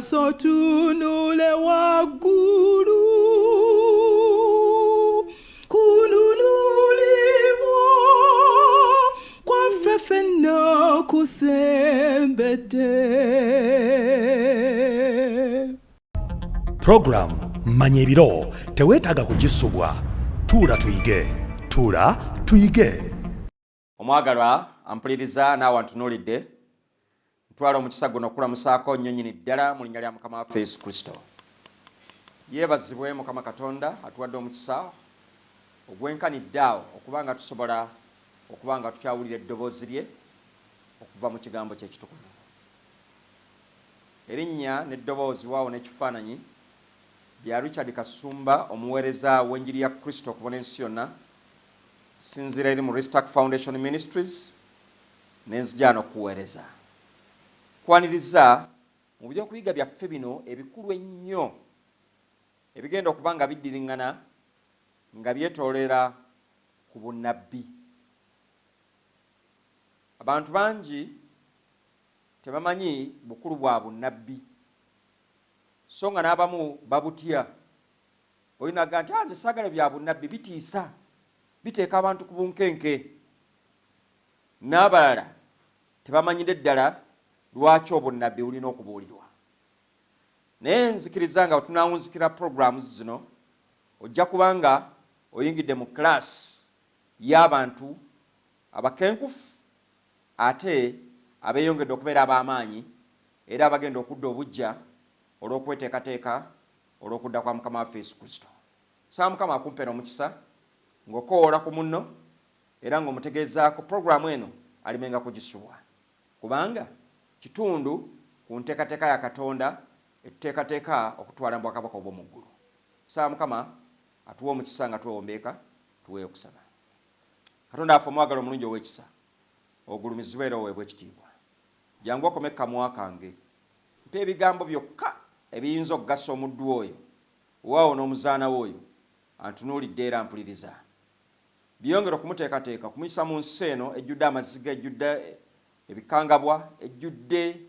maaso tunule waggulu kununulibwa kwaffe ffenna kusembedde. Program Manya ebiro teweetaaga kugisubwa. Tuula tuyige. Tuula tuyige. Omwagalwa ampuliriza naawe antunuulidde. Ntwala omukisa guno okulamusaako nnyo nnyini ddala mu linnya lya Mukama waffe Yesu Kristo. Yeebazibwe Mukama Katonda atuwadde omukisa ogwenkanidde awo okuba nga tusobola okuba nga tukyawulira eddoboozi lye okuva mu kigambo kye ekitukuvu. Erinnya n'eddoboozi waawo n'ekifaananyi bya Richard Kasumba, omuweereza w'enjiri ya Kristo okubona ensi yonna, sinzira eri mu Restack Foundation Ministries, n'enzijja n'okuweereza. Kwaniriza mu byokuyiga byaffe bino ebikulu ennyo ebigenda okuba nga biddiriŋŋana nga byetoolera ku bunnabbi. Abantu bangi tebamanyi bukulu bwa bunnabbi, so nga n'abamu babutya. Oyinaga nti nze saagala bya bunnabbi, bitiisa, biteeka abantu ku bunkenke. N'abalala tebamanyire ddala lwaki obunnabbi bulina okubuulirwa. Naye nzikiriza nga tunaawunzikira programs zino ojja kubanga oyingidde mu class y'abantu abakenkufu ate abeeyongedde okubeera ab'amaanyi era abagenda okudda obujja olw'okweteekateeka olw'okudda kwa Mukama waffe Yesu Kristo. Saa Mukama akumpeera omukisa ng'okoola ku munno era ng'omutegeezaako programu eno alimenga kugisubwa, kubanga kitundu ku nteekateeka ya Katonda etuteekateeka okutwala mu bwakabaka obw'omu ggulu. Saa Mukama atuwa omukisa nga twewombeeka tuweeyo okusaba. Katonda affe omwagala omulungi ow'ekisa, ogulumizibwa era oweebwa ekitiibwa. Jangu okome kamwa kange mpa ebigambo byokka ebiyinza okugasa omuddu oyo waawo n'omuzaana w'oyo antunuulidde era ampuliriza. Byongera okumuteekateeka okumuyisa mu nsi eno ejjudde amaziga, ejjudde ebikangabwa, ejjudde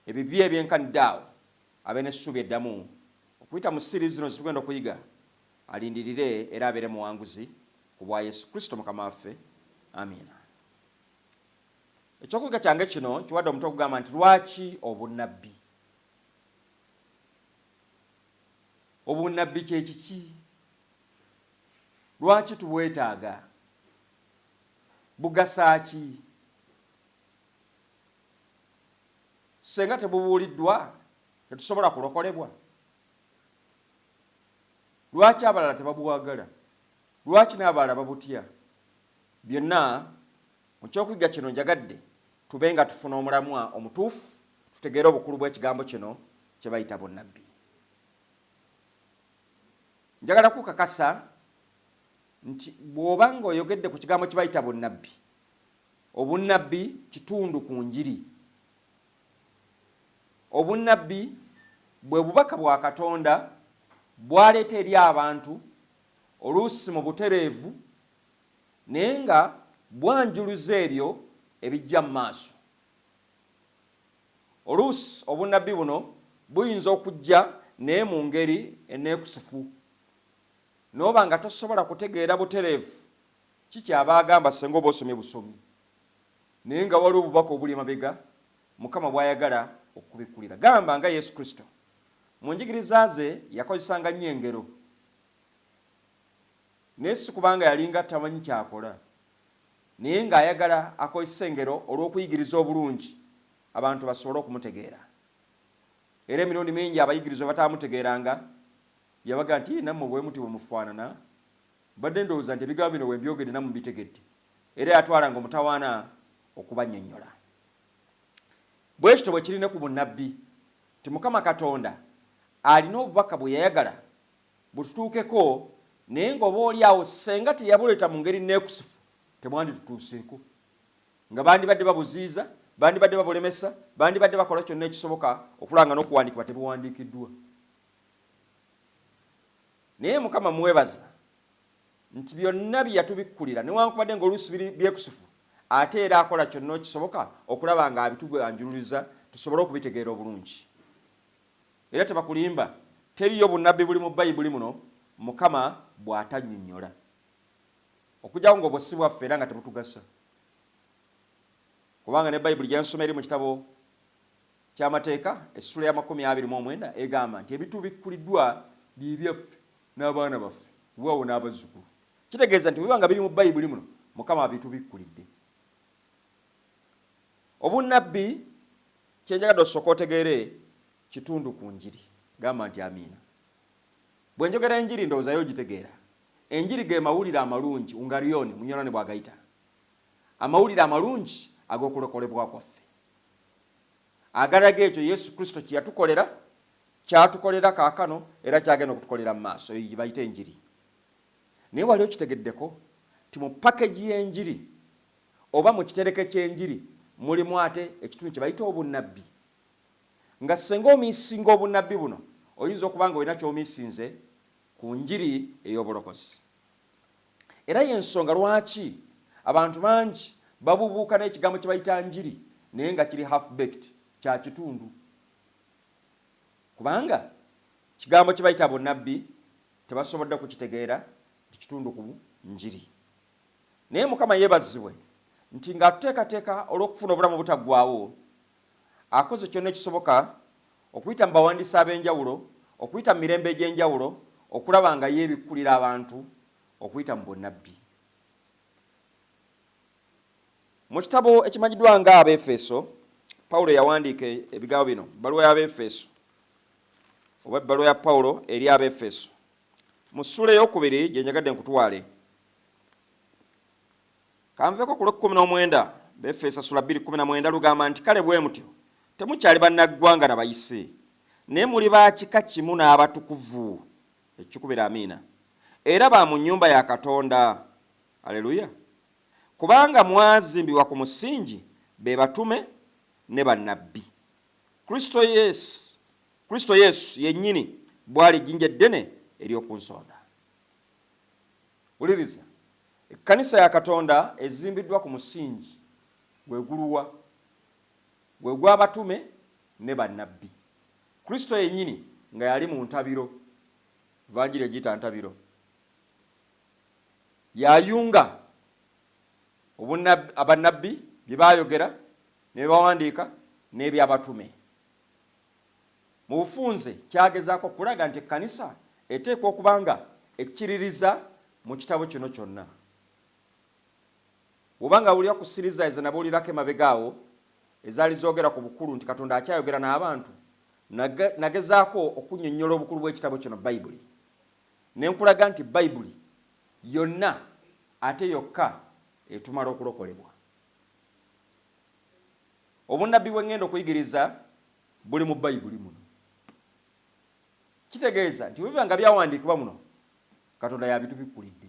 ebibi ebyenkanidde awo, abe n'essuubi eddamu okuyita mu siri zino zitugenda okuyiga, alindirire era abeere muwanguzi ku bwa Yesu Kristo Mukama waffe. Amiina. Ekyokuyiga kyange kino kiwadde omutwe okugamba nti lwaki obunnabbi? Obunnabbi kye kiki? Lwaki tubwetaaga? Bugasa ki? Senga tebubuuliddwa tetusobola kulokolebwa? Lwaki abalala tebabuwagala? Lwaki n'abalala babutya? Byonna mu kyokuyiga kino njagadde tube nga tufuna omulamwa omutuufu, tutegeere obukulu bw'ekigambo kino kye bayita bunnabbi. Njagala kukakasa nti bw'oba ng'oyogedde ku kigambo kye bayita bunnabbi, obunnabbi kitundu ku njiri. Obunnabbi bwe bubaka bwa Katonda bwaleeta eri abantu oluusi mu butereevu naye nga bwanjuluza ebyo ebijja mu maaso. Oluusi obunnabbi buno buyinza okujja naye mu ngeri enneekusifu, n'oba nga tosobola kutegeera butereevu kiki aba agamba singa oba osomye busomi, naye nga waliwo obubaka obuli emabega Mukama bw'ayagala okubikkulira. Gamba nga Yesu Kristo mu njigiriza ze yakozesanga nnyo engero, naye si kubanga yalinga tamanyi kyakola, naye ng'ayagala akozesa engero olw'okuyigiriza obulungi abantu basobole okumutegeera. Era emirundi mingi abayigiriza bataamutegeeranga yabaga nti nammwe bwe muti bwe mufaanana, badde ndowooza nti ebigambo bino bwe mbyogedde nammwe bitegedde, era yatwalanga omutawaana okubannyonnyola. Bwe kityo bwe kiri ne ku bunnabbi nti Mukama Katonda alina obubaka bwe yayagala bututuukeko, naye ng'oba oli awo senga teyabuleeta mu ngeri nneekusifu temwanditutuuseeko, nga bandibadde babuziiza, bandibadde babulemesa, bandibadde bakola kyonna ekisoboka okulanga n'okuwandiikibwa tebiwandiikiddwa. Naye Mukama mwebaza nti byonna bye yatubikkulira newankubadde ng'oluusi biri byekusifu, ate era akola kyonna ekisoboka okulaba nga abitugwanjululiza tusobole okubitegeera obulungi. era tebakulimba. Teriyo bunnabbi buli mu Bayibuli muno Mukama bw'atannyonnyola. Okujjawo ng'obwo si bwaffe era nga tebutugasa. Kubanga ne Bayibuli gye nsoma eri mu kitabo ky'amateeka essula ya 29 egamba nti ebintu bikkuliddwa by'ebyaffe n'abaana baffe waawo n'abazzukulu. Kitegeeza nti bwebanga biri mu Bayibuli muno Mukama abitubikkulidde. Obunnabbi kyenjagadde osooka otegeere kitundu ku njiri. Gamba nti amiina. Bwe njogera enjiri ndowoozayo ogitegeera. Enjiri ge mawulire amalungi ungariyoni munyonane bw'agayita. Amawulire amalungi ag'okulokolebwa kwaffe. Agalaga ekyo Yesu Kristo kye yatukolera, kyatukolera kaakano era kyagenda okutukolera mu maaso. Eyo gye bayita enjiri. Naye wali okitegeddeko ti mu package y'enjiri oba mu kitereke ky'enjiri mulimu ate ekitundu kye bayita obunnabbi. Nga senga omiisinga obunnabbi buno oyinza okuba nga olina ky'omiisinze ku njiri ey'obulokozi. Era y'ensonga lwaki abantu bangi babubuuka n'ekigambo kye bayita njiri naye nga kiri half baked, kya kitundu. Kubanga kigambo kye bayita bunnabbi tebasobodde kukitegeera nti kitundu ku njiri. Naye Mukama yeebazibwe nti ng'atuteekateeka olw'okufuna obulamu butaggwaawo akoze kyonna ekisoboka okuyita mu bawandiisi ab'enjawulo, okuyita mu mirembe egy'enjawulo, okulaba nga yeebikkulira abantu okuyita mu bunnabbi. Mu kitabo ekimanyiddwa nga Abeefeso, Pawulo yawandiika ebigambo bino, bbaluwa y'Abeefeso oba bbaluwa ya Pawulo eri Abeefeso. Mu ssula ey'okubiri gye njagadde nkutwale. Kanveeko ku Lw'ekkumi Befeso ssula 2:19 lugamba nti kale bwe mutyo temukyali bannaggwanga na bayise, naye muli ba kika kimu n'abatukuvu. Ekikubira amiina. Era ba mu nnyumba ya Katonda. Aleluya. Kubanga mwazimbibwa ku musingi be batume ne bannabbi. Kristo Yesu yennyini bwali jjinja eddene ery'oku nsonda. Wuliriza, ekkanisa ya Katonda ezimbiddwa ku musingi gweguluwa gwe gw'abatume ne bannabbi. Kristo yennyini nga yali mu ntabiro, Evanjiri egiyita ntabiro, yayunga abannabbi bye baayogera ne bawandiika n'ebyabatume. Mu bufunze kyagezaako okulaga nti ekkanisa eteekwa okuba nga ekkiririza mu kitabo kino kyonna. Bw'obanga wulira ku siriza ezo nabuulirako emabegaawo ezaali zoogera ku bukulu nti Katonda akyayogera n'abantu, nagezaako okunnyonnyola obukulu bw'ekitabo kino Bayibuli. Ne nkulaga nti Bayibuli yonna ate yokka etumala okulokolebwa. Obunnabbi bwe ngenda okuyigiriza buli mu Bayibuli muno. Kitegeeza nti bwe nga byawandiikibwa muno Katonda yabitubikkulidde.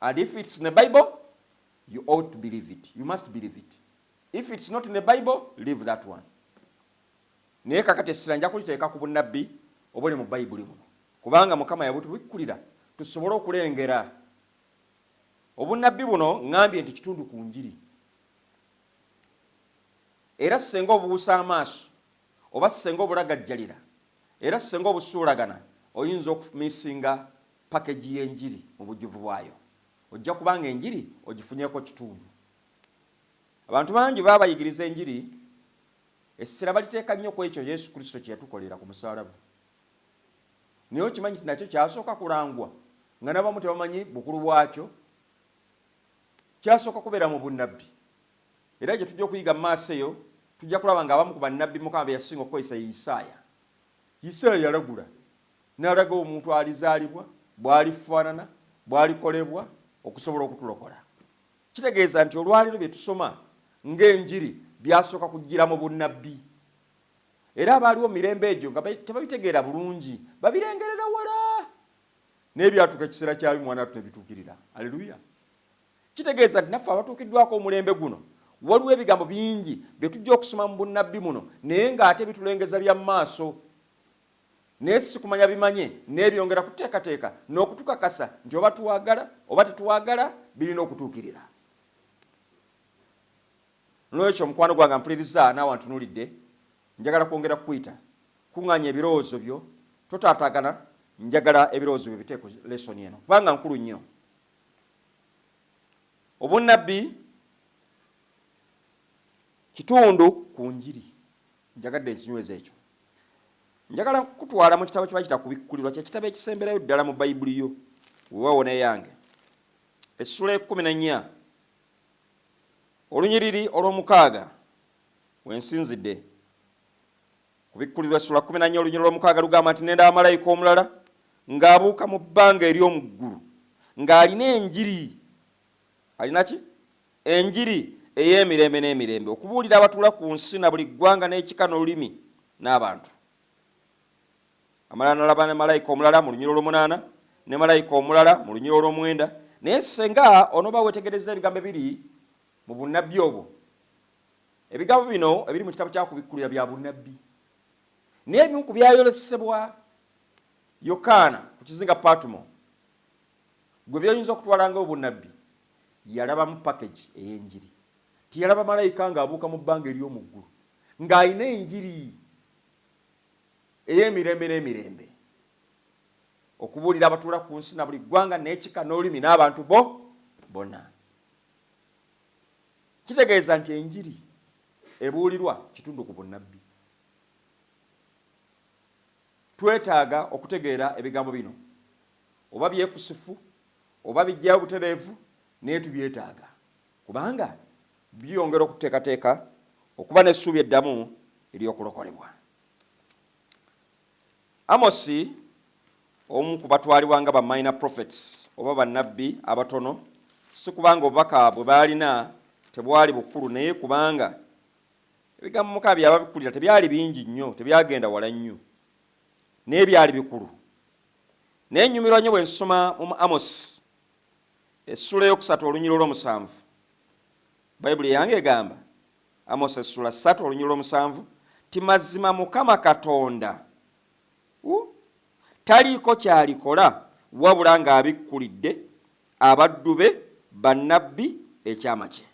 And if it's in the Bible, you ought to believe it. You must believe it. If it's not in the Bible, leave that one. Naye kakati essira nja kuliteeka ku bunnabbi obuli mu Bayibuli muno. Kubanga Mukama yabutubikkulira tusobole okulengera. Obunnabbi buno ngambye nti kitundu ku njiri. Era senga obuusa amaaso oba senga obulagajjalira era senga obusuulagana oyinza okumiisinga pakeji y'enjiri mu bujjuvu bwayo. Ojja kubanga enjiri ogifunyeko kitundu. Abantu bangi baba bayigiriza enjiri essira baliteeka nnyo ku ekyo Yesu Kristo kye yatukolera ku musaalaba. Naye okimanyi nti nakyo kyasooka kulangwa nga n'abamu tebamanyi bukulu bwakyo. Kyasooka kubeera mu bunnabbi. Era gye tujja okuyiga mu maaso eyo tujja kulaba nga abamu ku bannabbi Mukama be yasinga okukozesa ye Isaaya. Isaaya yalagula n'alaga omuntu alizaalibwa, bw'alifaanana, bw'alikolebwa okusobola okutulokola. Kitegeeza nti olwaliro bye tusoma ng'enjiri byasooka kujjira mu bunnabbi. Era abaaliwo mirembe egyo nga tebabitegeera bulungi, babirengerera wala. N'ebyatuuka ekiseera kyabi mwana watu ne bituukirira. Aleluya. Kitegeeza nti naffe abatuukiddwako omulembe guno waliwo ebigambo bingi bye tujja okusoma mu bunnabbi muno naye ng'ate bitulengeza bya maaso. Naye si kumanya bimanye n'ebyongera kuteekateeka n'okutukakasa nti oba tuwagala oba tetuwagala birina okutuukirira. N'ekyo mukwano gwange mpuliriza naawe antunuulidde, njagala kwongera kukuyita kuŋŋaanya ebirowoozo byo totaatagana njagala ebirowoozo byo biteeko lesoni eno kubanga nkulu nnyo. Obunnabbi kitundu ku njiri. Njagadde ekinyweza ekyo. Njagala kutwala mu kitabo kiba kita kubikkulirwa kye kitabo ekisemberayo ddala mu Bayibuli yo weewaawo n'eyange. Essula 14 olunyiriri olw'omukaaga wensinzidde. Kubikkulirwa essula 14 olunyiriri olw'omukaaga lugamba nti nenda malayika omulala ng'abuuka mu bbanga ery'omu ggulu ng'alina enjiri. Alina ki? Enjiri ey'emirembe n'emirembe okubuulira abatuula ku nsi na buli ggwanga n'ekika n'olulimi n'abantu. Amalala nalaba ne malayika omulala mu lunyiriri olw'omunaana ne malayika omulala mu lunyiriri olw'omwenda. Naye senga onoba wetegereza ebigambo ebiri mu bunnabbi obwo, ebigambo bino ebiri mu kitabo kya kubikkulira bya bunnabbi. Naye ebimu ku byayolesebwa Yokaana ku kizinga Patumo gwe byayinza okutwala nga obunnabbi, yalabamu package ey'enjiri. Tiyalaba malayika ng'abuuka mu bbanga ery'omu ggulu ng'alina enjiri ey'emirembe n'emirembe okubuulira abatuula ku nsi na buli ggwanga n'ekika n'olulimi n'abantu bonna. Kitegeeza nti enjiri ebuulirwa kitundu ku bunnabbi. Twetaaga okutegeera ebigambo bino, oba byekusifu oba bijja butereevu, naye tubyetaaga kubanga byongera okuteekateeka okuba n'essuubi eddamu ery'okulokolebwa. Amosi, omu ku batwalibwa nga ba minor prophets oba bannabbi abatono, si kubanga obubaka bwe baalina tebwali bukulu, naye kubanga ebigambo Mukama byababikkulira tebyali bingi nnyo, tebyagenda wala nnyo, naye byali bikulu. Naye nnyumirwa nnyo bwe nsoma mu Amosi essula ey'okusatu olunyiriri olw'omusanvu. Bayibuli yange egamba, Amosi essula 3 olunyiriri olw'omusanvu, ti mazima Mukama Katonda taliiko kyalikola wabula ng'abikkulidde abaddu be bannabbi ekyama kye.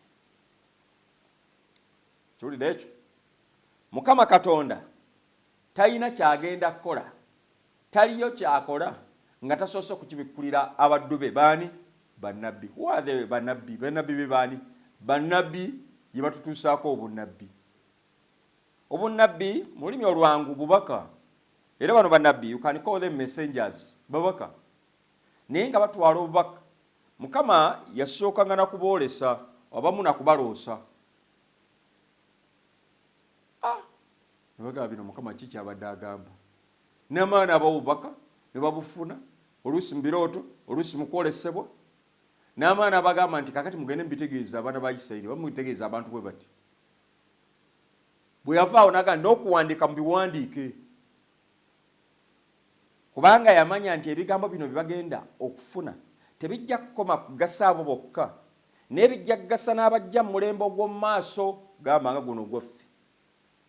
Kiwulidde ekyo? Mukama Katonda talina kyagenda kukola, taliyo kyakola nga tasoose okukibikkulira abaddu be. Baani? Bannabbi. Who are they? Bannabbi. Bannabbi be baani? Bannabbi ye batutuusaako obunnabbi. Obunnabbi mu lulimi olwangu bubaka. Era bano bannabbi, you can call them messengers, babaka. Naye nga batwala obubaka, Mukama yasookanga na kuboolesa abamu na kubaloosa. Nebagamba bino Mukama ki kyabadde agamba? N'amaani ab'obubaka ne babufuna oluusi mu birooto, oluusi mu kwolesebwa. N'amaani abagamba nti kakati mugende mubitegeeza abaana ba Isirayiri, bamubitegeeza abantu bwe bati. Bwe yavaawo n'agamba n'okuwandiika mu biwandiike. Kubanga yamanya nti ebigambo bino bibagenda okufuna tebijja kukoma kugasa abo bokka, naye bijja kugasa n'abajja mu mulembe ogw'omu maaso gamba nga guno gwaffe.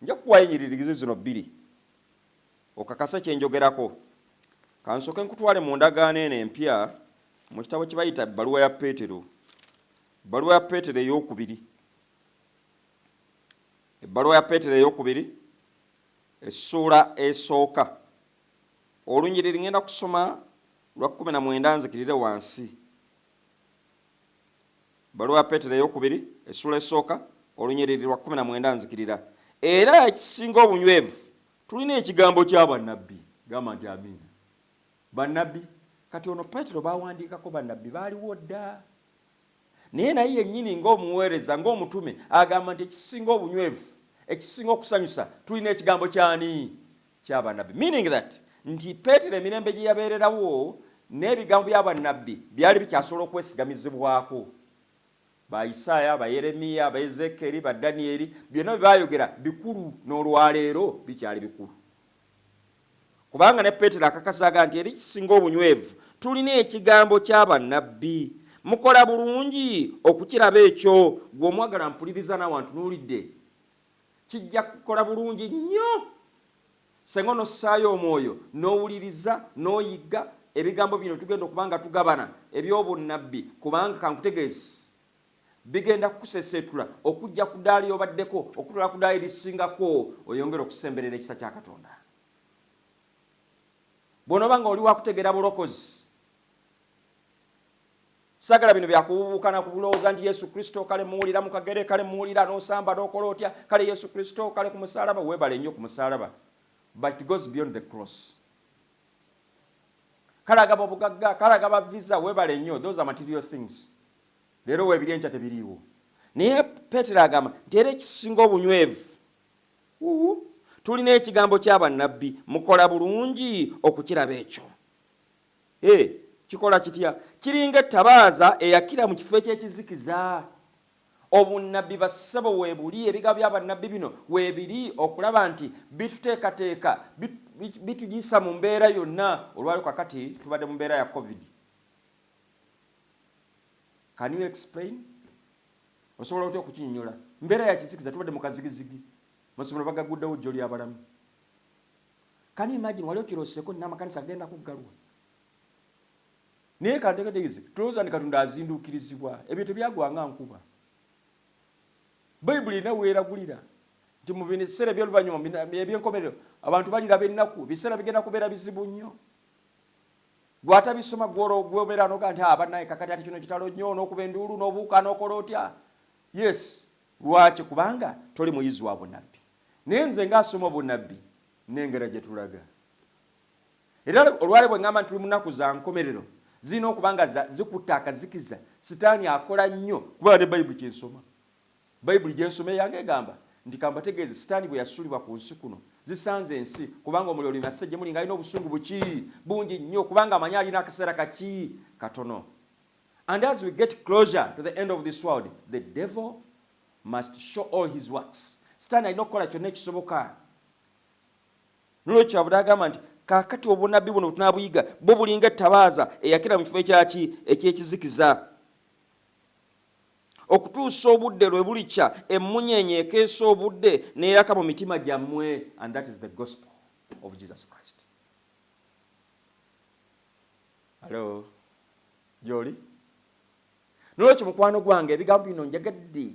Nja kukuwayo ennyiririgizi zino 2 okakasa kye njogerako. Kansooke nkutwale mu ndagaano eno empya mu kitabo kye bayita ebbaluwa ya Peetero. Ebbaluwa ya Peetero ey'okubiri. Ebbaluwa ya Peetero ey'okubiri essula esooka. Olunyiriri ngenda kusoma lwa 19 nzikirire wansi. Ebbaluwa ya Peetero ey'okubiri essula esooka olunyiriri lwa 19 nzikirira. Era ekisinga obunywevu tulina ekigambo kya bannabbi. Gamba nti amiina. Bannabbi kati ono Peetero bawandiikako bannabbi baaliwo dda. Naye yennyini ng'omuweereza ng'omutume agamba nti ekisinga obunywevu, ekisinga okusanyusa tulina ekigambo kyani? Kya bannabbi. Meaning that nti Peetero emirembe gye yabeererawo n'ebigambo bya bannabbi byali bikyasobola okwesigamizibwako. Ba Isaaya, ba Yeremiya, ba Ezekieri, ba Danieri, byonna bye baayogera bikulu n'olwaleero bikyali bikulu. Kubanga ne Peetero akakasaga nti eri kisinga obunywevu tulina ekigambo kya bannabbi. Mukola bulungi okukiraba ekyo gw'omwagala mpuliriza n'awantu n'olidde. Kijja kukola bulungi nnyo senga n'ossaayo omwoyo n'owuliriza n'oyiga ebigambo bino tugenda okubanga tugabana eby'obunnabbi, kubanga kankutegeezi bigenda kukusesetula okujja ku ddaali obaddeko okutula ku ddaali erisingako oyongera okusemberera ekisa kya Katonda. bw'onobanga oli wakutegeera bulokozi. Sagala bino byakubuukana kubulowooza nti Yesu Kristo kale muwulira mu kagere, kale muwulira n'osamba n'okola otya, kale Yesu Kristo kale ku musaalaba. Weebale nnyo ku musaalaba, but it goes beyond the cross. Kale agaba obugagga, kale agaba visa, weebale nnyo, those are material things. Leero weebiri enkya tebiriiwo. Naye Peetero agamba nti era ekisinga obunywevu, tulina ekigambo ky'abannabbi, mukola bulungi okukiraba ekyo. Kikola kitya? Kiringa ettabaaza eyakira mu kifo ekyekizikiza. Obunnabbi bassebo weebuli, ebigambo by'abannabbi bino weebiri okulaba nti bituteekateeka, bitugiyisa mu mbeera yonna. Olwaliro kakati tubadde mu mbeera ya COVID. Can you explain? Osobola otya okukinyonnyola? Mbeera ya kizikiza, tubadde mu kazigizigi. Masomero bagaguddewo jjo ly'abalamu. Can you imagine wali okiroseeko n'amakanisa agenda kuggalwa? Naye kantegetegeeze, tulowooza nti Katonda azinduukirizibwa. Ebyo tebyagwanga nkuba. Bayibuli erina weeragulira nti mu biseera by'oluvannyuma eby'enkomerero abantu baliraba ennaku, biseera bigenda kubeera bizibu nnyo. Gw'atabisoma gwobeera n'oga nti bannaye kakati ati kino kitalo nnyo, n'okuba enduulu n'obuuka n'okola otya. Yes, lwaki? Kubanga toli muyizi wa bunnabbi. Naye nze ng'asoma obunnabbi n'engera gye tulaga. Era olwale bwe ngamba nti tuli mu nnaku za nkomerero, zirina okubanga zikutta akazikiza. Sitaani akola nnyo kuba ne Bayibuli kyensoma. Bayibuli gyensoma yange egamba nti kambategeeze, Sitaani bwe yasulibwa ku nsi kuno zisanze ensi, kubanga omuliro olimase gye muli ng'alina obusungu buki bungi nnyo, kubanga amanyi alina akaseera kaki katono. And as we get closer to the end of this world, the devil must show all his works. Sitaani alina okukola kyonna ekisoboka. Nolwekyo avudde agamba nti kaakati obunnabbi buno tunabuyiga bo bulinga ettabaaza eyakira mu kifo ekyekizikiza, okutuusa obudde lwe bulikya emmunyeenye ekeesa obudde n'eraka mu mitima gyammwe. And that is the gospel of Jesus Christ. Hello, gy'oli? Nolwekyo mukwano gwange, ebigambo bino njagadde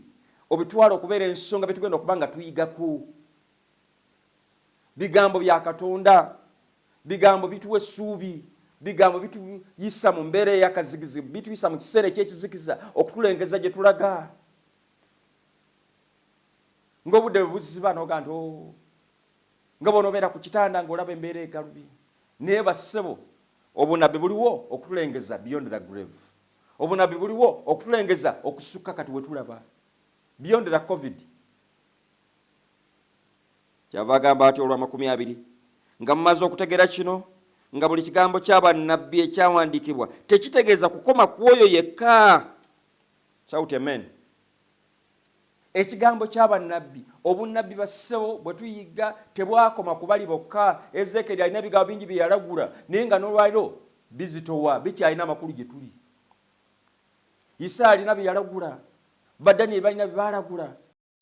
obitwala okubeera ensonga betugenda okuba nga tuyigaku. Bigambo bya Katonda, bigambo bituwa essuubi, bigambo bituyisa mu mbeera ey'akazigizi, bituyisa mu kiseera ekyekizikiza okutulengeza gye tulaga. Ng'obudde bwe buziba n'oga nti nga bw'onoobeera ku kitanda ng'olaba embeera egalubi. Naye bassebo, obunnabbi buliwo okutulengeza beyond the grave. Obunnabbi buliwo okutulengeza okusukka kati we tulaba beyond the COVID. Kyava agamba ati olwa20, nga mumaze okutegeera kino, nga buli kigambo ky'abannabbi ekyawandiikibwa tekitegeeza kukoma ku oyo yekka. Shout amen. Ekigambo ky'abannabbi, obunnabbi bassebo bwe tuyiga tebwakoma ku bali bokka. Ezeekeri alina ebigambo bingi bye yalagula, naye nga n'olwaliro bizitowa, bikyalina amakulu gye tuli. Isaaya alina bye yalagula, Badanieri balina bye balagula.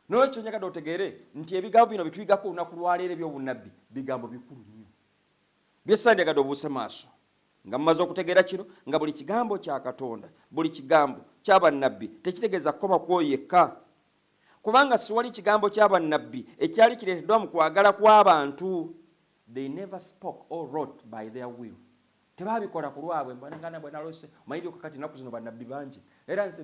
Nolwekyo njagadde otegeere nti ebigambo bino bituyigako olunaku lwaleero eby'obunnabbi bigambo bikulu nnyo. Byesandiyagadde obuuse maaso nga mumaze okutegeera kino, nga buli kigambo kya Katonda, buli kigambo ky'abannabbi tekitegeeza kukoma ku oyo yekka. Kubanga siwali kigambo ky'abannabbi ekyali kireeteddwa mu kwagala kw'abantu. They never spoke or wrote by their will. Tebaabikola ku lwabwe. Mbwanagana bwe nalose omanyi kakati ennaku zino bannabbi bangi. Era nze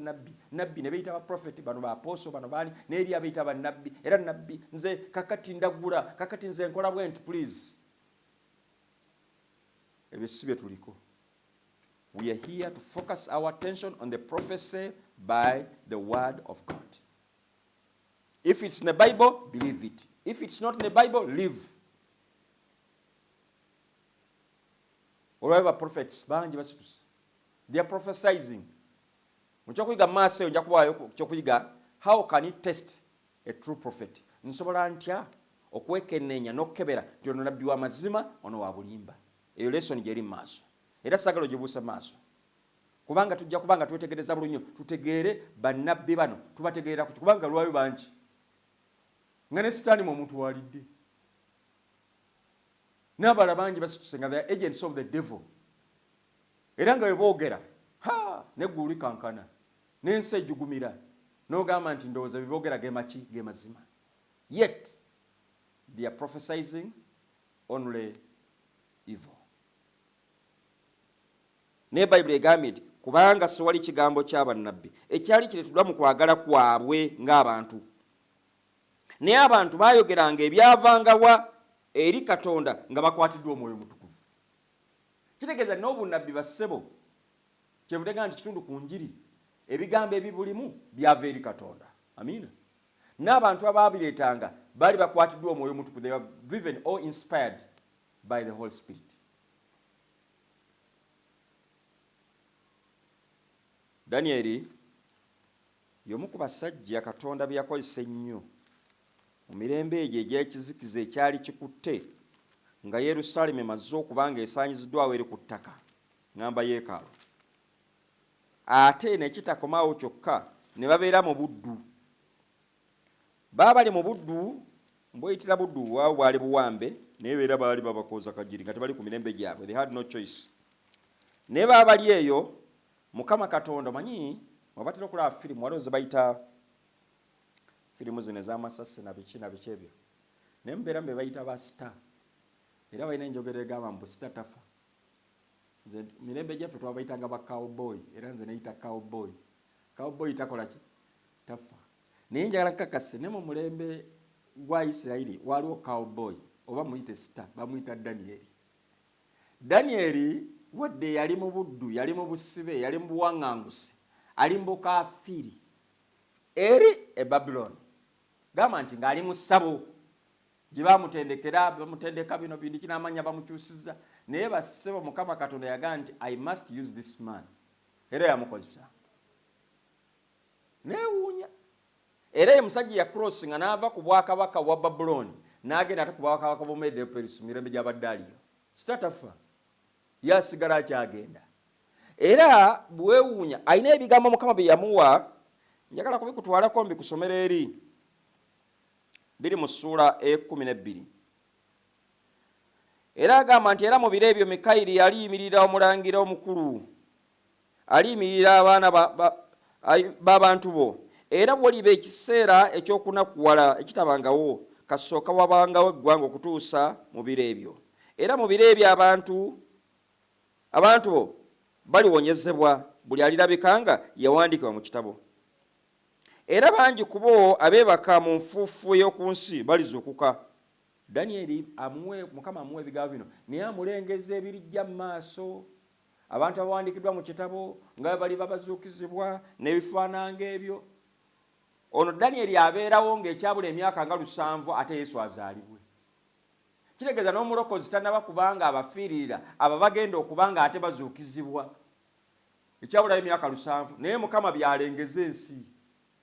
nabbi ne beeyita baprofeti, bano baaposo, bano baani, n'eri abeeyita bannabbi. Era nabbi nze kakati ndagula, kakati nze nkola bwe nti please. Ebyo si bye tuliko. We are here to focus our attention on the prophecy by the word of God. If it's in the Bible, believe it. If it's not in the Bible, live. Olwaba prophets bangi basitusi. They are prophesying. Mukyokuyiga maaso nja kubayo kyokuyiga, how can you test a true prophet? Nsobola ntya okwekenneenya n'okukebera nti ono nabbi wa mazima, ono wa bulimba. Eyo lesson gyeri maaso. Era sagalo gibuusa maaso. Kubanga tujja kubanga twetegereza bulunyo, tutegeere bannabbi bano, tubategeera ku kubanga lwayo bangi. Nga ne Sitaani mu muntu walidde. N'abala bangi basituse nga they are agents of the devil. Era nga weboogera, n'eggulu likankana, n'ensi ejjugumira, n'ogamba nti ndowooza biboogera ge maki, ge mazima. Yet, they are prophesying only evil. ne Bayibuli egambye nti kubanga sewali kigambo ky'abannabbi ekyali kireetedwa mu kwagala kwabwe ng'abantu. Naye abantu baayogeranga ebyavangawa eri Katonda nga bakwatiddwa Omwoyo Mutukuvu. Kitegeeza n'obunnabbi bassebo kyebutegeka nti kitundu ku njiri ebigambo ebibulimu byava eri Katonda. Amiina. N'abantu abaabireetanga baali bakwatiddwa Omwoyo Mutukuvu. They were driven or inspired by the Holy Spirit. Danieli y'omu ku basajja Katonda bye yakozesa ennyo mu mirembe egyo egy'ekizikiza ekyali kikutte nga Yerusaalemi emaze okuba nga esaanyiziddwawo eri ku ttaka, ngamba yeekaalu. Ate ne kitakomaawo kyokka ne babeera mu buddu. Baba bali mu buddu, mbuyitira buddu bwabwe bwali buwambe, naye beera baali babakooza kajiri nga tebali ku mirembe gyabwe. They had no choice. Naye baba bali eyo, Mukama Katonda manyi wabatera okulaba firimu waliwo ze bayita firimu zino ez'amasasi na biki ebyo. Naye mubeera mbe bayita ba sita. Era balina enjogera egamba mbu sita tafa. Nze mirembe gyaffe twabayitanga ba cowboy, era nze neyita cowboy. Cowboy takola ki? Tafa. Naye njagala nkakase ne mu mulembe gwa Isirayiri waliwo cowboy oba muyite sita, bamuyita Danieli. Danieli wadde yali mu buddu, yali mu busibe, yali mu buwaŋŋanguse, ali mu bukafiiri eri e Babuloni. Gamba nti ng'ali mu ssabo gye baamutendekera, bamutendeka bino bindi kinamanya bamukyusizza. Naye bassebo Mukama Katonda yagamba nti I must use this man. Era yamukozesa. Neewuunya. Era ye musajja ya crossinga n'ava ku bwakabaka bwa Babuloni n'agenda ate ku bwakabaka bwa Medo Perisi mirembe gy'abadde aliyo. Sitatafa. Yasigala akyagenda. Era bwewuunya alina ebigambo Mukama bye yamuwa, njagala kubikutwalako mbikusomera eri. Biri mu ssuula 12. Era agamba nti era mu biro ebyo Mikayiri aliyimirira omulangira omukulu, aliyimirira abaana b'abantu bo. Era bw'oliba ekiseera eky'okunakuwala ekitabangawo, kasooka wabangawo eggwanga okutuusa mu biro ebyo. Era mu biro ebyo abantu bo baliwonyezebwa, buli alirabika nga yawandiikibwa mu kitabo. Era bangi ku bo abeebaka mu nfuufu y'oku nsi balizuukuka. Danieli Mukama amuwa ebigambo bino, naye amulengeza ebirijja mu maaso. Abantu abawandiikiddwa mu kitabo nga bali babazuukizibwa n'ebifaananga ebyo. Ono Danieli abeerawo ng'ekyabula emyaka nga 7 ate Yesu azaalibwe. Kitegeeza n'omulokozi tannaba kubanga abafiiririra aba bagenda okubanga ate bazuukizibwa. Ekyabulayo emyaka 7 naye Mukama byalengeza ensi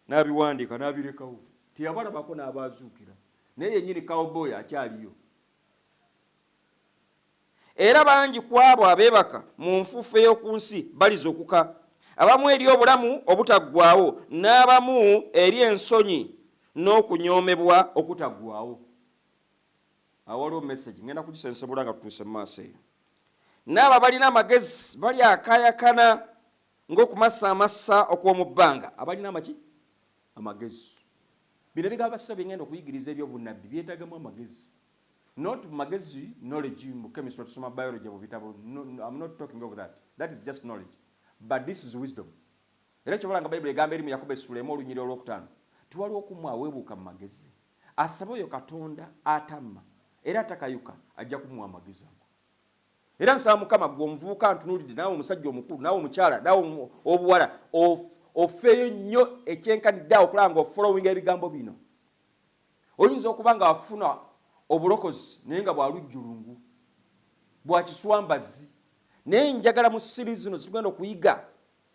n'abiwandiika n'abirekawo. Teyabalabako n'abazuukira. Naye yennyini cowboy akyaliyo. Era bangi ku abo abeebaka mu nfuufu ey'oku nsi balizuukuka. Abamu eri obulamu obutaggwaawo, n'abamu eri ensonyi n'okunyoomebwa okutaggwaawo. Awo waliwo message ngenda kugisensebula nga tutuuse mu maaso eyo. N'abo balina amagezi balyakaayakana ng'okumasa amasa okw'omu bbanga. Abalina amaki? Amagezi. Bino bigamba bassebo ngenda okuyigiriza ebyobunnabbi byetaagamu amagezi. Not magezi knowledge mu chemistry tusoma biology mu bitabo. No, I'm not talking of that. That is just knowledge. But this is wisdom. Era kyobalanga Bayibuli egamba eri mu Yakobo essula 1:5 tiwaliwo okumwa aweebuuka mu magezi. Asaba oyo Katonda atamma era atakayuka ajja kumuwa amagezi ago. Era nsaba Mukama gwe omuvubuka ntunuulidde, naawe omusajja omukulu, naawe omukyala, naawe obuwala, ofeeyo nnyo ekyenkanidde okulaba nga ofollowinga ebigambo bino. Oyinza okuba nga wafuna obulokozi naye nga bwa lujjulungu, bwa kiswambazi. Naye njagala mu series zino zitugenda okuyiga.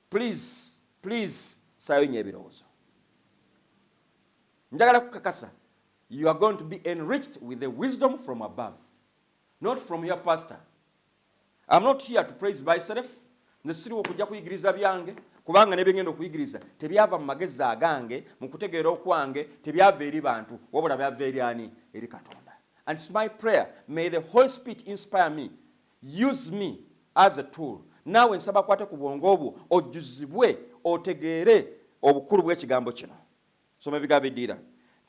Please, saayo nnyo ebirowoozo. Njagala kukakasa, you are going to be enriched with the wisdom from above, not from your pastor. I'm not here to praise myself. Nesiri okujja kuyigiriza byange, kubanga ne bengenda okuyigiriza tebyava mu magezi agange, mu kutegeera okwange, tebyava eri bantu, wabula byava eri ani? Eri Katonda. And it's my prayer, may the Holy Spirit inspire me, use me as a tool. Naawe nsaba kwate ku bwongo obwo ojjuzibwe otegeere obukulu bw'ekigambo kino. Soma ebigambo eddiira.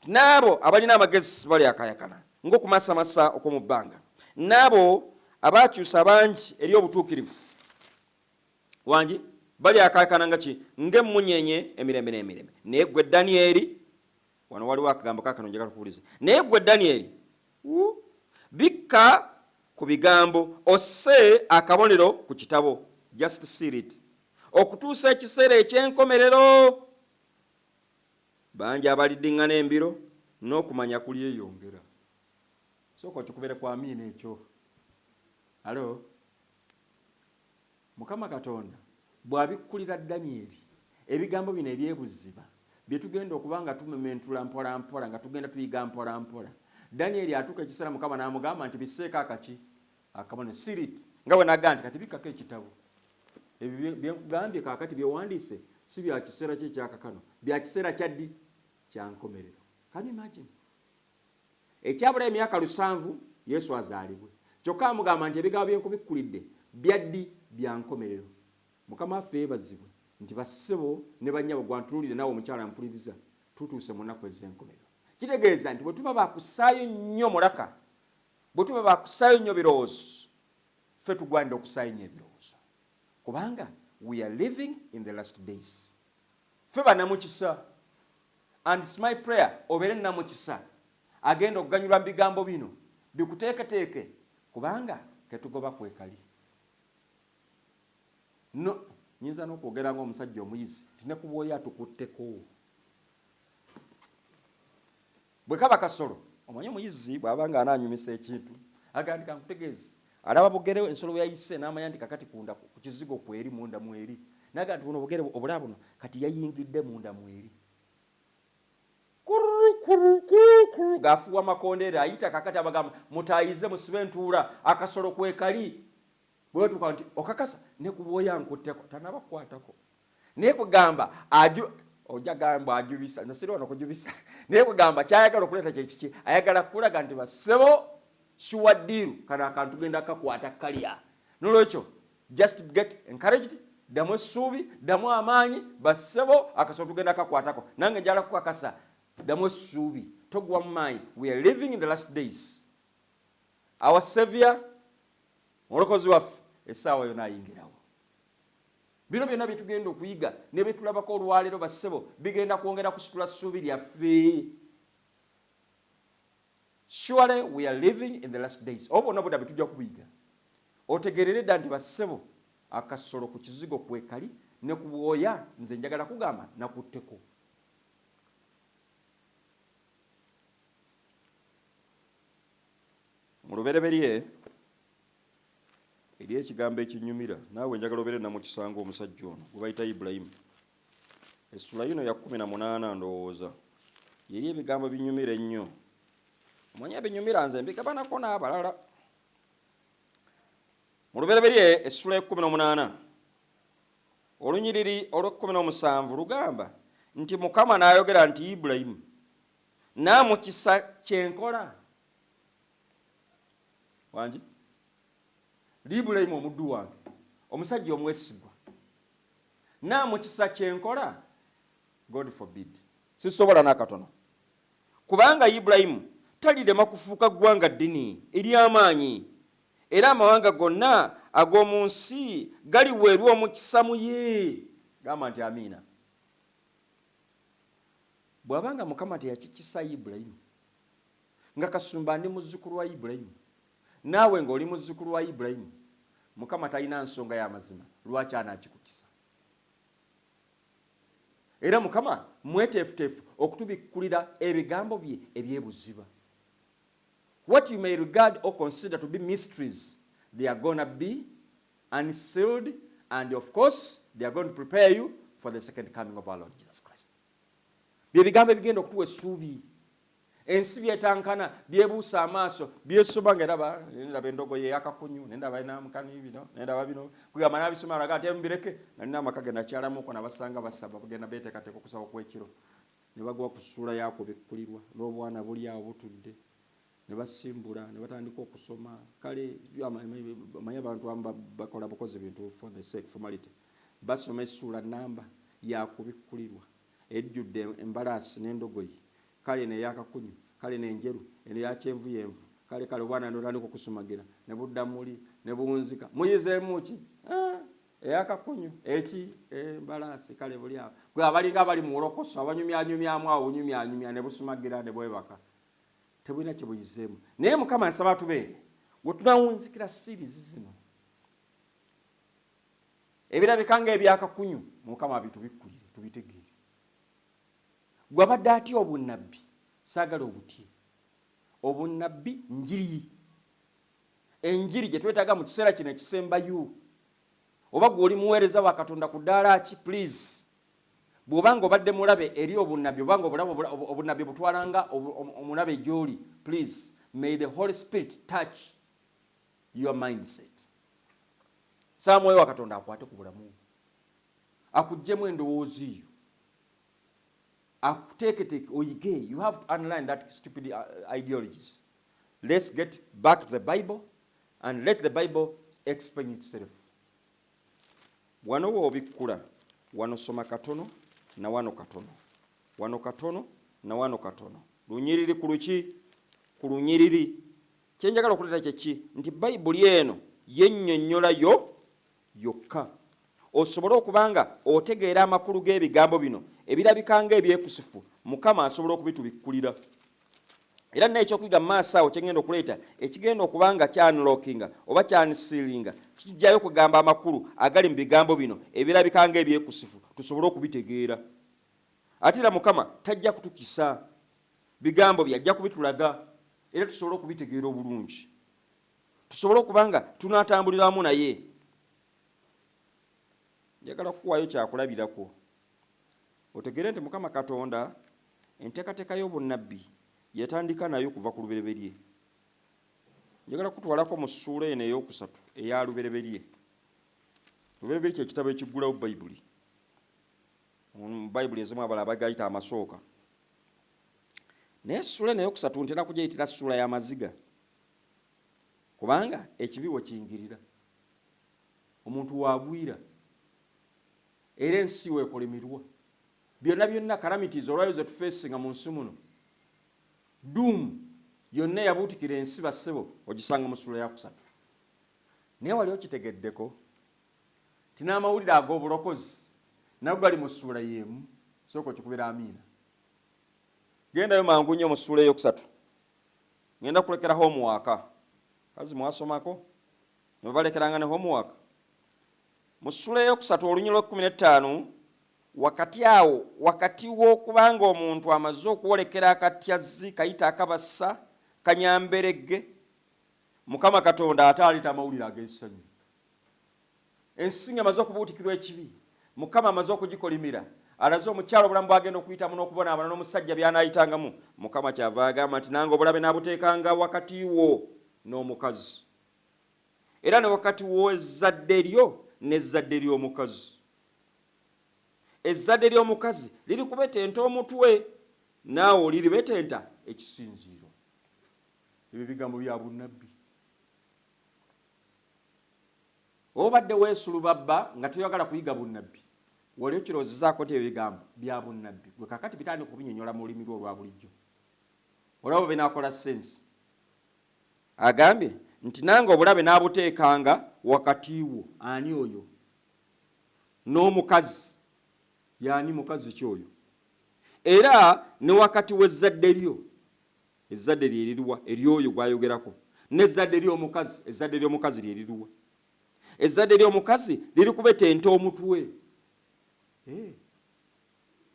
N'abo abalina amagezi balyakaayakana ng'okumasamasa okw'omu bbanga. N'abo abaakyusa bangi eri obutuukirivu wangi bali akakananga ki ng'emmunyenye emirembe n'emirembe. Naye ggwe Danyeri, wano waliwo akagambo kaakano njagala kuwuliza. Naye ggwe Danyeri, bikka ku bigambo, osse akabonero ku kitabo, just seal it, okutuusa ekiseera eky'enkomerero. Bangi abaliddiŋŋana embiro n'okumanya kulyeyongera. Sooka okikubere kwa amiina ekyo. Alo, Mukama Katonda bw'abikkulira Danyeri ebigambo bino ebyebuziba bye tugenda okuba nga tumementula mpola mpola, nga tugenda tuyiga mpola mpola. Danyeri atuuka ekiseera Mukama n'amugamba nti bisseeko akaki akabonero, sirit, nga bwe nagamba nti kati bikkako ekitabo. Ebyo byekugambye kaakati byewandiise si bya kiseera kye kyakakano, bya kiseera kyaddi kya nkomerero. Can you imagine? Ekyabula emyaka 7 Yesu azaalibwe, kyokka amugamba nti ebigambo bye nkubikkulidde byaddi bya nkomerero. Mukama waffe yeebazibwe nti bassebo ne bannyabo gwantunuulire naawe omukyala mpuliriza, tutuuse mu nnaku ez'enkomerero. Kitegeeza nti bwe tuba bakusaayo nnyo mulaka, bwe tuba bakusaayo nnyo birowoozo, ffe tugwanira okusaayo nnyo ebirowoozo, kubanga we are living in the last days. Ffe bannamukisa, and it's my prayer obeere nnamukisa agenda okuganyulwa mu bigambo bino bikuteeketeeke, kubanga ketugoba kwekali. No, nyinza n'okwogera ng'omusajja omuyizi ti ne ku bwoya tukutteko. Bwe kaba kasolo, omanyi omuyizi bw'abanga anaanyumisa ekintu agandika nkutegeezi, alaba bugere ensolo bwe yayise n'amanya nti kakati kunda ku kizigo kweri munda mweri, naga nti buno bugere obulaba buno kati yayingidde munda mweri. Gafuwa makondeera ayita kakati abagamba mutayize musibe entuula akasolo kwekali. Bwe tuka nti okakasa ne kubwoya nkutteko tanabakwatako. Naye kugamba ojja gamba ajubisa, nze siri wano kujubisa. Naye kugamba kyayagala okuleeta kyekiki, ayagala kulaga nti bassebo shiwaddiru kana akantu genda kakwata kalya. Nolwekyo just get encouraged, damu essuubi, damu amaanyi, bassebo akasolo tugenda kakwatako. Nange njala kukakasa damu essuubi, togwa mu maanyi. We are living in the last days. Our Savior, omulokozi waffe, essaawa yonna ayingirawo. Bino byonna bye tugenda okuyiga ne bye tulabako olwaleero bassebo bigenda kwongera kusitula ssuubi lyaffe. Surely we are living in the last days. Obo bonna bwe tujja kubiyiga otegerere dda nti bassebo akasolo ku kizigo kwekali ne ku bwoya nze njagala kugamba nakutteko. Mu lubereberye eri ekigambo ekinyumira, naawe njagala obeere namukisanga omusajja ono gwe bayita Ibulayimu. Essula yino ya 18 ndowooza yeri ebigambo binyumira ennyo. Omanyi ebinyumira nze mbigabanako n'abalala. Mu lubereberye essula ya 18 olunyiriri olw'17 lugamba nti Mukama n'ayogera nti Ibulayimu naamukisa kyenkola. Wangi Ibulayimu omuddu wange, omusajja omwesigwa, naamukisa kyenkola. God forbid, sisobola n'akatono, kubanga Ibulayimu talirema kufuuka ggwanga ddini ery'amaanyi, era amawanga gonna ag'omu nsi galiweerwa omukisa mu ye. Gamba nti amiina. Bw'abanga Mukama teyakikisa Ibulayimu, nga kasumba ndi muzzukulu wa Ibulayimu, naawe ng'oli muzzukulu wa Ibulayimu, Mukama talina nsonga y'amazima lwaki anaakikukisa. Era Mukama mweteefuteefu okutubikkulira ebigambo bye ebyebuziba. What you may regard or consider to be mysteries, they are going to be unsealed, and of course they are going to prepare you for the second coming of our Lord Jesus Christ. Bye bigambo ebigenda okutuwa essuubi. Ensi byetankana, byebuusa amaaso, byesoma ng'eraba endogoye yakakunyu, nendaba enamukani bino, nendaba bino, kugamba n'abisoma alaga ate mbireke, nalina amaka ge nakyalamuko nabasanga basaba bagenda beeteekateeka okusaba kw'ekiro. Ne bagwa ku ssuula yaako bikkulirwa, n'obwana buli awo butudde, ne basimbula, ne batandika okusoma. Kale amanyi abantu abamu bakola bukozi bintu for the sake formality. Basoma essuula nnamba yakubikkulirwa, ejjudde embalaasi n'endogoyi. Kale ne yakakunyu, kale n'enjeru, eno ya kyenvu yenvu, kale obwana n'otandika okusumagira, ne budda muli, ne buwunzika. Muyizeemu ki? eyakakunyu eki embalasi kale buli awo gwe abalinga abali mu lokoso abanyumyanyumyamu awo bunyumyanyumya ne busumagira ne bwebaka tebulina kye buyizeemu naye Mukama nsaba tubeere gwe tunawunzikira series zino ebirabika ng'ebyakakunyu Mukama bitubikkulire tubitegeere gwe abadde atya obunnabbi saagala obutye obunnabbi njiri enjiri gye twetaaga mu kiseera kino ekisembayo oba gwe oli muweereza wa Katonda ku ddaala ki please bw'obanga obadde mulabe eri obunnabbi obanga obunnabbi butwalanga omulabe gy'oli please may the Holy Spirit touch your mindset Mwoyo wa Katonda akwate ku bulamu akuggyemu endowooza eyo akuteeketeeke oyige you have to unlearn that stupid ideologies let's get back to the Bible and let the Bible explain itself wano wobikkula wano soma katono na wano katono wano katono na wano katono lunyiriri ku luki ku lunyiriri kyenjagala okuleeta kyeki nti Bayibuli eno yennyonnyola yokka osobole okubanga otegeera amakulu g'ebigambo bino ebirabikanga ebyekusifu Mukama asobola okubitubikkulira era n'ekyokuyiga mu maaso awo kyengenda okuleeta ekigenda okubanga kyanlockinga oba kyanisiilinga kijjayo kugamba amakulu agali mu bigambo bino ebirabikanga ebyekusifu tusobole okubitegeera ate era Mukama tajja kutukisa bigambo byajja kubitulaga era tusobole okubitegeera obulungi tusobole okubanga tunaatambulira wamu naye njagala kukuwaayo kyakulabirako otegeere nti Mukama Katonda enteekateeka y'obunnabbi yatandika nayo kuva ku lubereberye njagala kutwalako mu ssuula eno ey'okusatu eya lubereberye lubereberye kyekitabo ekiggulawo Bayibuli mu Bayibuli ezimu abalala bagayita amasooka naye ssuula eno ey'okusatu ntera kugiyitira ssuula y'amaziga kubanga ekibi we kiyingirira omuntu waagwira era ensi weekolimirwa byonna calamities olwayo ze tufeesinga mu nsi muno doom yonna yabuutikira ensi bassebo ogisanga mu ssuula ya kusatu naye wali okitegeddeko tin'amawulire ag'obulokozi nago gali mu ssuula y'emu sooka okikubira amiina gendayo mangu nnyo mu ssuula ey'okusatu ngenda kulekera homework kazi mwasomako ne balekeranga ne homework mu ssuula ey'okusatu olunyiriro 15 wakati awo wakati w'okubanga omuntu amaze okuwolekera akatyazi kayita akabassa kanyamberege Mukama Katonda ate aleta amawulire ag'essanyu ensi ng'emaze okubuutikirwa ekibi Mukama amaze okugikolimira alaze omukyalo obulamu bwagenda okuyitamu n'okubonaabona n'omusajja by'anaayitangamu Mukama kyava agamba nti nange obulabe naabuteekanga wakati wo n'omukazi era ne wakati wo ezzadde lyo n'ezzadde ly'omukazi ezzadde ly'omukazi liri kubetenta omutwe naawe oliri betenta ekisinziiro ebyo bigambo bya bunnabbi obadde weesulubabba nga toyagala kuyiga bunnabbi wali okirowoozezaako nti ebyo bigambo bya bunnabbi gwe kakati bitandika okubinyonyola mu lulimi lwo olwa bulijjo olaba binaakola sensi agambye nti nange obulabe naabuteekanga wakati wo ani oyo n'omukazi yaani mukazi kyoyo era ne wakati w'ezzadde lyo ezzadde lyeriruwa eryoyo gwayogerako n'ezzadde ly'omukazi ezzadde ly'omukazi lyeriruwa ezzadde ly'omukazi liri kubetenta omutwe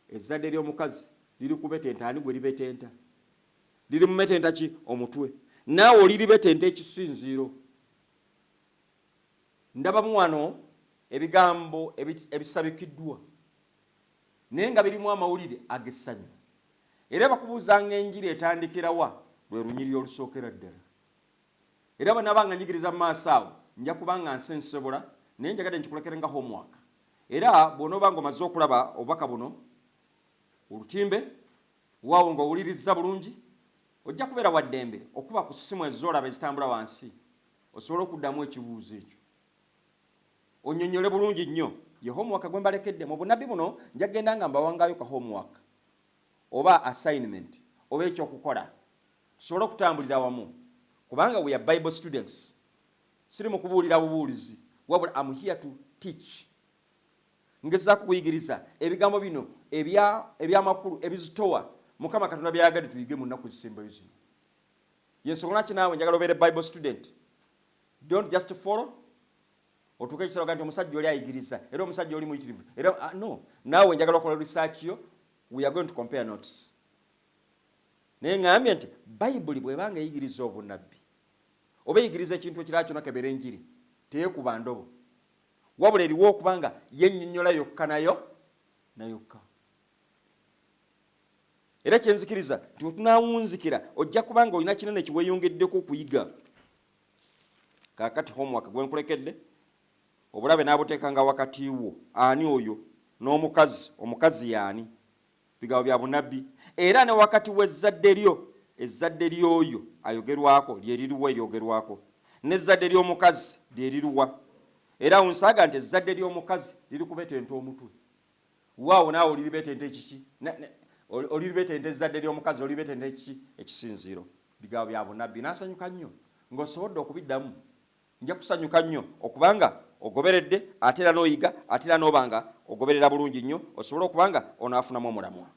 ezzadde ly'omukazi liri kubetenta ani gwe libetenta liri mumetenta ki omutwe naawe oliri betenta ekisinziiro ndabamu wano ebigambo ebisabikiddwa naye nga birimu amawulire ag'essanyu era bakubuuzanga enjiri etandikirawa lwe lunyiriri olusookera ddala era banaabanga njigiriza mu maaso awo nja kubanga nsensobola naye njagadde nkikulekere nga homework era bw'onoobanga omaze okulaba obubaka buno olutimbe waawo ng'owulirizza bulungi ojja kubeera wa ddembe okuba ku ssimu ezoolaba ezitambula wansi osobole okuddamu ekibuuzo ekyo onnyonnyole bulungi nnyo ye homework gwe mbalekedde mu bunnabbi buno nja kugenda nga mbawangayo ka homework oba assignment oba ekyokukola tusobole okutambulira wamu kubanga we are Bible students siri mu kubuulira bubuulizi wabula I'm here to teach. Ngezaako kuyigiriza ebigambo bino ebyamakulu ebizitowa Mukama Katonda byayagadde tuyige mu nnaku ezisembayo zino. Yensonga ki naawe njagala obeere Bible student. Don't just follow. Otuuka ekisero nti omusajja oli ayigiriza era omusajja oli muyitirivu. Era no, naawe njagala okola research yo. We are going to compare notes. Naye ngambye nti Bible bw'ebanga eyigiriza obunnabbi oba eyigiriza ekintu ekirala kyonna kebeera enjiri teekuba ndobo. Wabula eriwo okubanga yennyonnyola yokka nayo nayokka. Era kyenzikiriza nti wetunaawunzikira ojja kubanga olina kinene kiweeyongeddeko okuyiga. Kaakati homework gwe nkulekedde obulabe n'abuteekanga wakati wo. Ani oyo n'omukazi? Omukazi yaani? Bigambo bya bunnabbi. Era ne wakati w'ezzadde lyo, ezzadde lyoyo ayogerwako lye liruwa eryogerwako, n'ezzadde ly'omukazi lye liruwa. Era unsaaga nti ezzadde ly'omukazi liri kubetenta omutwe. Waawo naawe oliribetenta ekiki? Oliribetenta ezzadde ly'omukazi oliribetenta ekiki? Ekisinziiro. Bigambo bya bunnabbi. N'asanyuka nnyo ng'osobodde okubiddamu. Nja kusanyuka nnyo okubanga ogoberedde ate era n'oyiga ate era n'obanga ogoberera bulungi nnyo osobola okubanga onaafunamu omulamwa.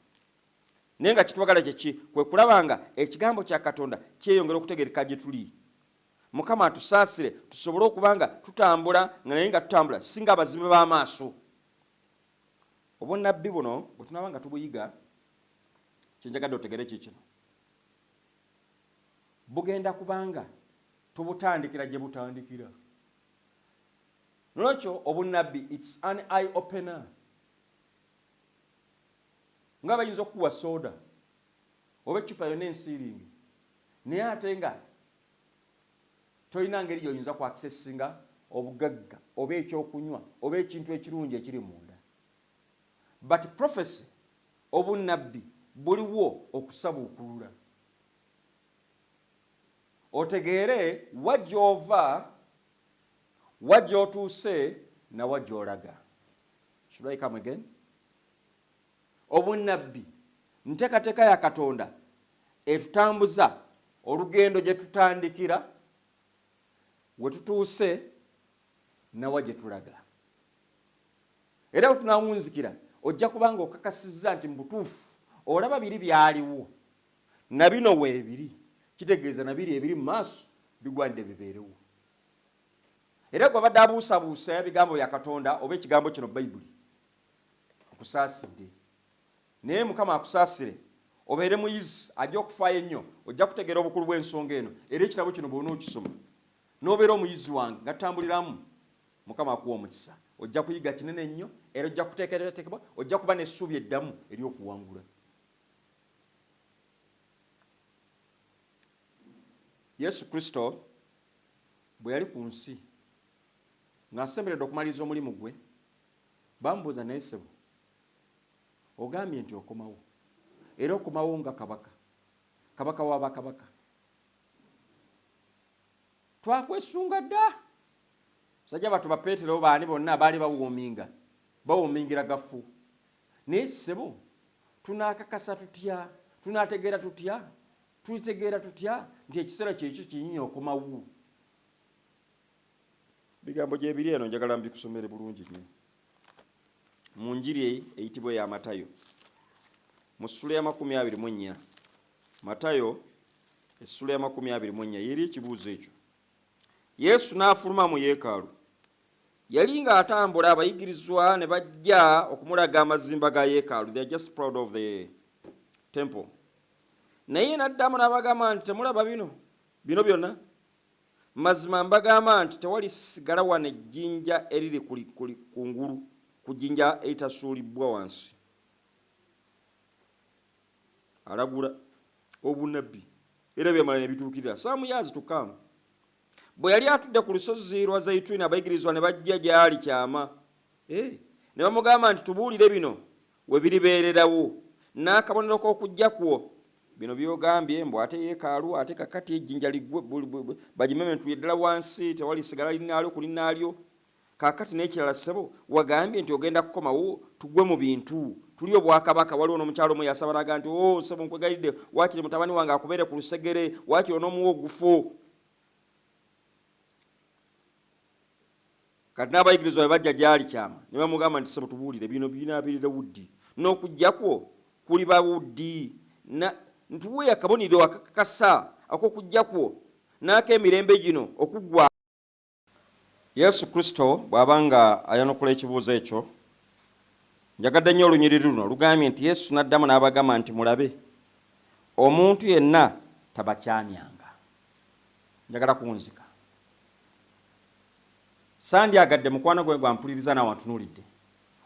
Naye nga kitwagala kyeki kwe kulabanga ekigambo kya Katonda kyeyongera okutegereka gye tuli. Mukama atusaasire tusobole okubanga tutambula naye nga tutambula singa abazibe b'amaaso. Obunnabbi buno bwe tunabanga tubuyiga kyenjagadde otegere kikino. Bugenda kubanga tubutandikira gye butandikira. Nolwekyo obunnabbi it's an eye opener. Nga bayinza okuwa soda oba eccupa yonna ensiiringi naye ate nga tolina ngeri gy'oyinza ku accessinga obugagga oba ekyokunywa oba ekintu ekirungi ekiri munda. But prophecy obunnabbi buliwo okusabuukulula. Otegeere wajj'ova wajj'otuuse na wajj'olaga. Should I come again? Obunnabbi nteekateeka ya Katonda etutambuza olugendo gye tutandikira we tutuuse nawa gye tulaga. Era we tunaawunzikira ojja kubanga okakasizza nti mu butuufu olaba biri byaliwo na bino weebiri. Kitegeeza na biri ebiri mu maaso bigwanidde bibeerewo. Era gwe abadde abuusabuusa ebigambo bya Katonda oba ekigambo kino Bayibuli akusaasidde. Naye Mukama akusaasire obeere muyizi ajja okufaayo ennyo ojja kutegeera obukulu bw'ensonga eno. Era ekitabo kino bw'onookisoma n'obeera omuyizi wange nga tutambuliramu Mukama akuwa omukisa. Ojja kuyiga kinene nnyo era ojja kuteekeretekebwa ojja kuba n'essuubi eddamu ery'okuwangula. Yesu Kristo bwe yali ku nsi ng'asemberedde okumaliriza omulimu gwe bambuuza naye ssebo ogambye nti okomawo era okomawo nga kabaka, kabaka w'abakabaka. Twakwesunga dda. Sajja batu ba Peetero baani bonna abaali bawuumingira gafu. Naye ssebo tunaakakasa tutya? Tunaategeera tutya? Tulitegeera tutya nti ekiseera kyekyo kinyi okomawo? Bigambo gye biri eno njagala mbikusomere bulungi nnyo. Mu njiri eyitibwa ya Matayo mu ssula ya 24. Matayo essula ya 24 yeri ekibuuzo ekyo. Yesu n'afuluma mu yeekaalu. Yali ng'atambula abayigirizwa ne bajja okumulaga amazimba ga yeekaalu. They are just proud of the temple. Naye n'addamu n'abagamba nti temulaba bino byonna? Mazima mbagamba nti tewali sigala wano ejjinja eriri kungulu ku jjinja eritasuulibbwa wansi. Alagula obunnabbi era byamala ne bituukirira. Some years to come. Bwe yali atudde ku lusozi lwa Zayituuni abayigirizwa ne bajja gy'ali kyama. Ne bamugamba nti tubuulire bino we biribeererawo n'akabonero k'okujja kwo. Bino byogambye mbu ate yeekaalu ate kakati ejjinja liggwe bagimementulye ddala wansi tewali sigala linnaalyo ku linnaalyo. Kaakati n'ekirala ssebo wagambye nti ogenda kukomawo tugwe mu bintu tuli obwakabaka. Waliwo n'omukyalo omu yasaba n'agamba nti ssebo nkwegalidde waakiri mutabani wange akubeere ku lusegere waakiri onoomuwa ogufo. kati n'abayigirizwa bwe bajja gyali kyama ne bamugamba nti sebo tubuulire bino binaabirira wuddi n'okujjakwo kuli bawuddi ntuwe akabonero akakakasa ak'okujjakwo n'ak'emirembe gino okuggwa. Yesu Kristo bw'abanga ayanukula ekibuuzo ekyo, njagadde nnyo olunyiriri luno lugambye nti Yesu n'addamu n'abagamba nti mulabe, omuntu yenna tabakyamyanga. Njagala kunzika. Sandyagadde mukwano gwe gwampuliriza nawe antunuulidde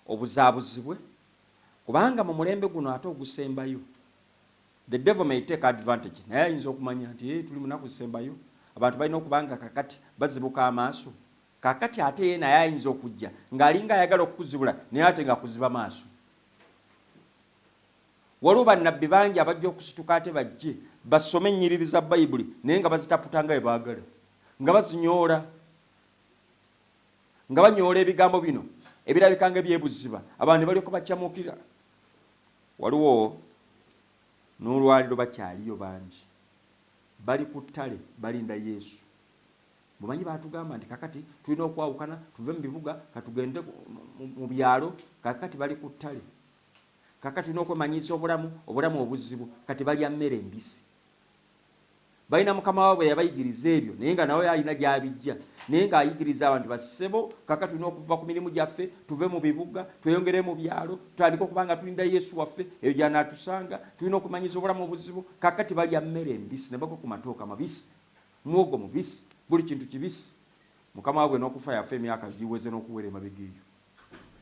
obuzaabuzibwe, kubanga mu mulembe guno ate ogusembayo the devil may take advantage. Naye ayinza okumanya nti tuli munaku zisembayo, abantu balina okubanga kakati bazibuka amaaso. Kakati ate ye naye ayinza okujja ng'alinga ayagala okukuzibula naye ate nga kuziba maaso. Waliwo bannabbi bangi abajja okusituka ate bajje basome ennyiriri za Bayibuli naye nga bazitaputanga bwe baagala, nga bazinyoola, nga banyoola ebigambo bino ebirabikanga ebyebuziba, abantu balyoka bakyamuukira. Waliwo n'olwaliro bakyaliyo bangi bali ku ttale balinda Yesu. Mumanyi baatugamba nti kakati tulina okwawukana tuve mu bibuga katugende mu byalo, kakati bali ku ttale. Kakati tulina okwemanyiisa obulamu obuzibu, kati balya mmere embisi. Balina mukama waabwe yabayigiriza ebyo naye nga nawe alina gy'abijja, naye ng'ayigiriza abantu basebo, kakati tulina okuva ku mirimu gyaffe tuve mu bibuga tweyongere mu byalo tutandike okuba nga tulinda Yesu waffe, eyo gy'anaatusanga. Tulina okumanyiza obulamu obuzibu, kakati balya mmere embisi ne bagwa ku matooka mabisi, muwogo mubisi, buli kintu kibisi. Mukama waabwe n'okufa yaffe emyaka giweze n'okuwera emabega eyo.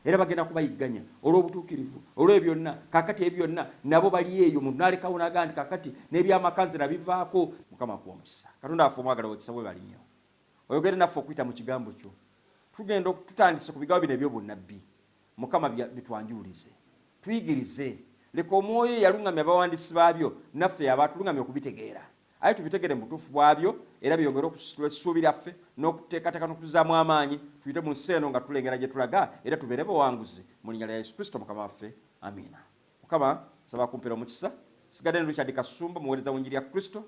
Era bagenda kubayigganya olw'obutuukirivu olw'ebyonna. Kakati ebyonna nabo bali eyo, muntu n'alekawo n'agamba nti kakati n'ebyamakanze nabivaako. Mukama akuwa omukisa. Katonda waffe omwagala wekisa bwe bali nnyo. Oyogere naffe okuyita mu kigambo kyo. Tugenda tutandise ku bigambo bino eby'obunnabbi. Mukama bitwanjulize, tuyigirize. Leka omwoyo eyalungamya abawandiisi baabyo naffe yabaatulungamya okubitegeera, aye tubitegere mu butuufu bwabyo, era byongere okusitula essuubi lyaffe n'okuteekateeka n'okutuzaamu amaanyi, tuyite mu nsi eno nga tulengera gye tulaga, era tubeere bawanguzi mu linnya lya Yesu Kristo Mukama waffe. Amiina. Mukama nsaba kumpeera omukisa. Sigadde ne Richard Kasumba, muweereza w'enjiri ya Kristo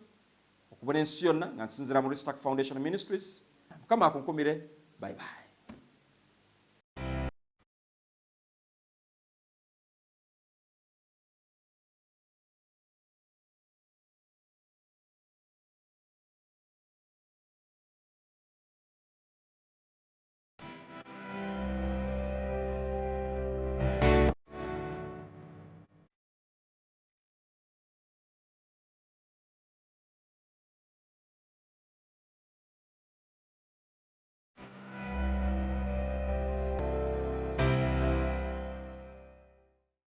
okubona ensi yonna nga nsinzira mu Restart Foundation Ministries. Mukama akunkumire. Bye bye.